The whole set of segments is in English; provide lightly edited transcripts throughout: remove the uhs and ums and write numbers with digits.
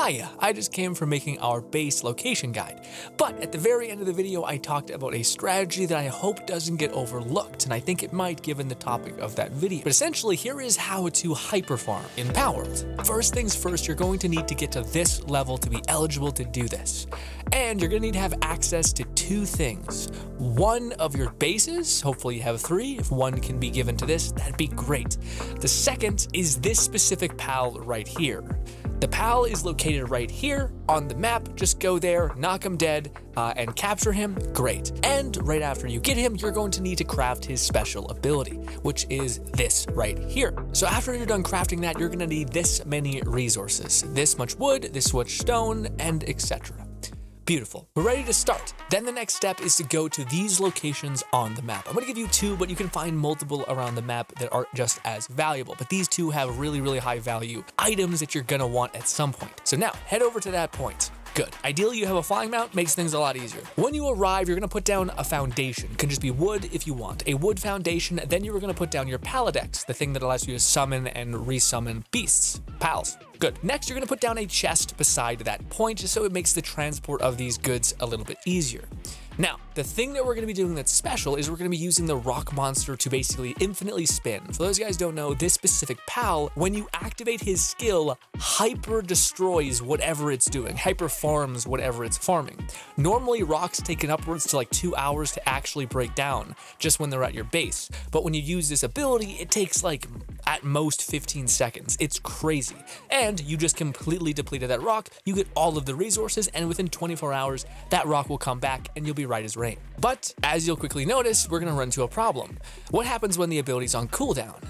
Hiya, I just came from making our base location guide, but at the very end of the video I talked about a strategy that I hope doesn't get overlooked, and I think it might given the topic of that video. But essentially, here is how to hyperfarm in Palworld. First things first, you're going to need to get to this level to be eligible to do this. And you're going to need to have access to two things. One of your bases, hopefully you have 3, if one can be given to this, that'd be great. The second is this specific PAL right here. The PAL is located right here on the map. Just go there, knock him dead, and capture him, great. And right after you get him, you're going to need to craft his special ability, which is this right here. So after you're done crafting that, you're gonna need this many resources, this much wood, this much stone, and etc. Beautiful. We're ready to start. Then the next step is to go to these locations on the map. I'm going to give you 2, but you can find multiple around the map that are just as valuable. But these 2 have really high value items that you're going to want at some point. So now head over to that point. Good. Ideally, you have a flying mount, makes things a lot easier. When you arrive, you're going to put down a foundation. It can just be wood if you want. A wood foundation, then you're going to put down your Paladex, the thing that allows you to summon and resummon beasts. Pals. Good. Next, you're going to put down a chest beside that point, just so it makes the transport of these goods a little bit easier. Now, the thing that we're going to be doing that's special is we're going to be using the rock monster to basically infinitely spin. For those guys who don't know, this specific PAL, when you activate his skill, hyper destroys whatever it's doing, hyper farms whatever it's farming. Normally, rocks take upwards to like 2 hours to actually break down just when they're at your base. But when you use this ability, it takes like at most 15 seconds. It's crazy. And you just completely depleted that rock, you get all of the resources, and within 24 hours, that rock will come back and you'll be right as rain. But as you'll quickly notice, we're gonna run into a problem. What happens when the ability's on cooldown?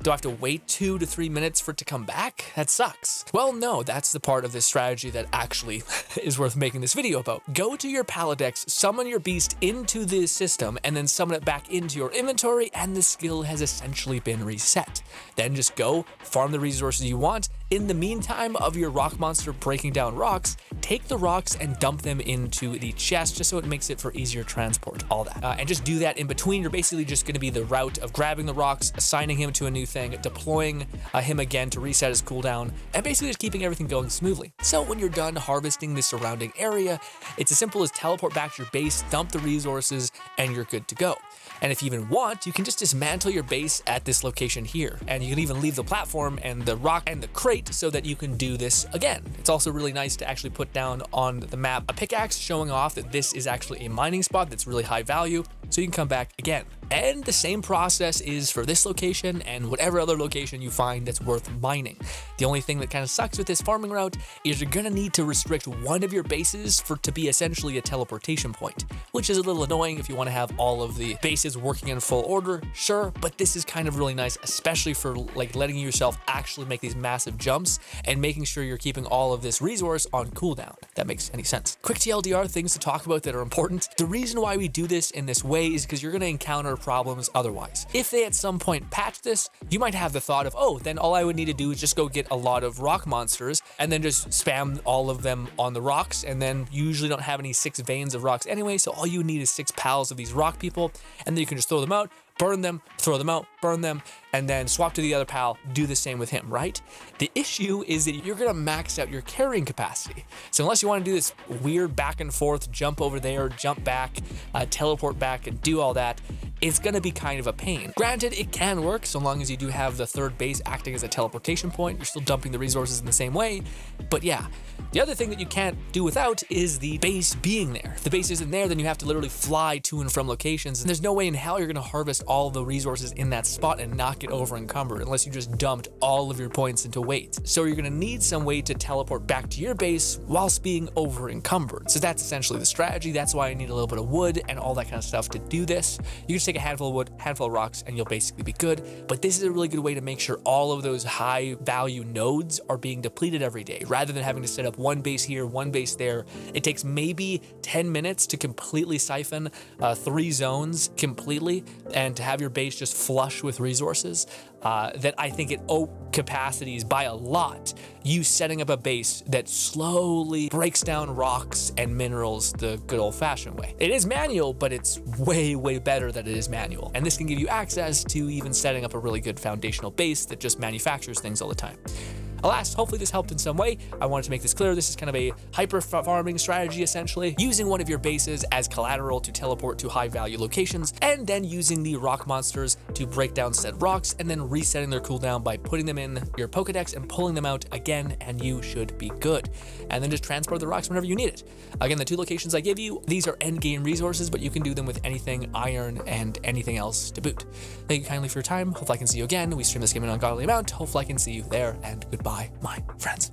Do I have to wait 2 to 3 minutes for it to come back? That sucks. Well, no, that's the part of this strategy that actually is worth making this video about. Go to your Paladex, summon your beast into the system, and then summon it back into your inventory, and the skill has essentially been reset. Then just go, farm the resources you want. In the meantime of your rock monster breaking down rocks, take the rocks and dump them into the chest just so it makes it for easier transport, all that. And just do that in between. You're basically just gonna be the route of grabbing the rocks, assigning him to a new thing, deploying him again to reset his cooldown, and basically just keeping everything going smoothly. So when you're done harvesting the surrounding area, it's as simple as teleport back to your base, dump the resources, and you're good to go. And if you even want, you can just dismantle your base at this location here. And you can even leave the platform and the rock and the crate so that you can do this again. It's also really nice to actually put down on the map a pickaxe showing off that this is actually a mining spot that's really high value, so you can come back again. And the same process is for this location and whatever other location you find that's worth mining. The only thing that kind of sucks with this farming route is you're gonna need to restrict one of your bases to be essentially a teleportation point, which is a little annoying if you want to have all of the bases working in full order, sure, but this is kind of really nice, especially for like letting yourself actually make these massive jumps and making sure you're keeping all of this resource on cooldown, if that makes any sense. Quick TLDR, things to talk about that are important. The reason why we do this in this way is because you're gonna encounter problems otherwise. If they at some point patch this, you might have the thought of, oh, then all I would need to do is just go get a lot of rock monsters and then just spam all of them on the rocks, and then you usually don't have any 6 veins of rocks anyway, so all you need is 6 pals of these rock people, and then you can just throw them out, burn them, throw them out, burn them, and then swap to the other pal, do the same with him, right? The issue is that you're gonna max out your carrying capacity. So unless you wanna do this weird back and forth, jump over there, jump back, teleport back, and do all that, it's gonna be kind of a pain. Granted, it can work so long as you do have the third base acting as a teleportation point. You're still dumping the resources in the same way, but yeah. The other thing that you can't do without is the base being there. If the base isn't there, then you have to literally fly to and from locations, and there's no way in hell you're gonna harvest all the resources in that spot and not get over encumbered unless you just dumped all of your points into weight. So you're gonna need some way to teleport back to your base whilst being over encumbered. So that's essentially the strategy. That's why I need a little bit of wood and all that kind of stuff to do this. You just take a handful of wood, handful of rocks, and you'll basically be good. But this is a really good way to make sure all of those high value nodes are being depleted every day, rather than having to set up one base here, one base there. It takes maybe 10 minutes to completely siphon 3 zones completely, and to have your base just flush with resources. That I think it capacities by a lot. You setting up a base that slowly breaks down rocks and minerals the good old-fashioned way. It is manual, but it's way better that it is manual. And this can give you access to even setting up a really good foundational base that just manufactures things all the time. Alas, hopefully this helped in some way. I wanted to make this clear. This is kind of a hyper farming strategy, essentially, using one of your bases as collateral to teleport to high value locations, and then using the rock monsters to break down said rocks, and then resetting their cooldown by putting them in your Pokedex and pulling them out again, and you should be good. And then just transport the rocks whenever you need it. Again, the 2 locations I give you, these are end game resources, but you can do them with anything iron and anything else to boot. Thank you kindly for your time. Hopefully I can see you again. We stream this game an ungodly amount. Hopefully I can see you there, and goodbye, my friends.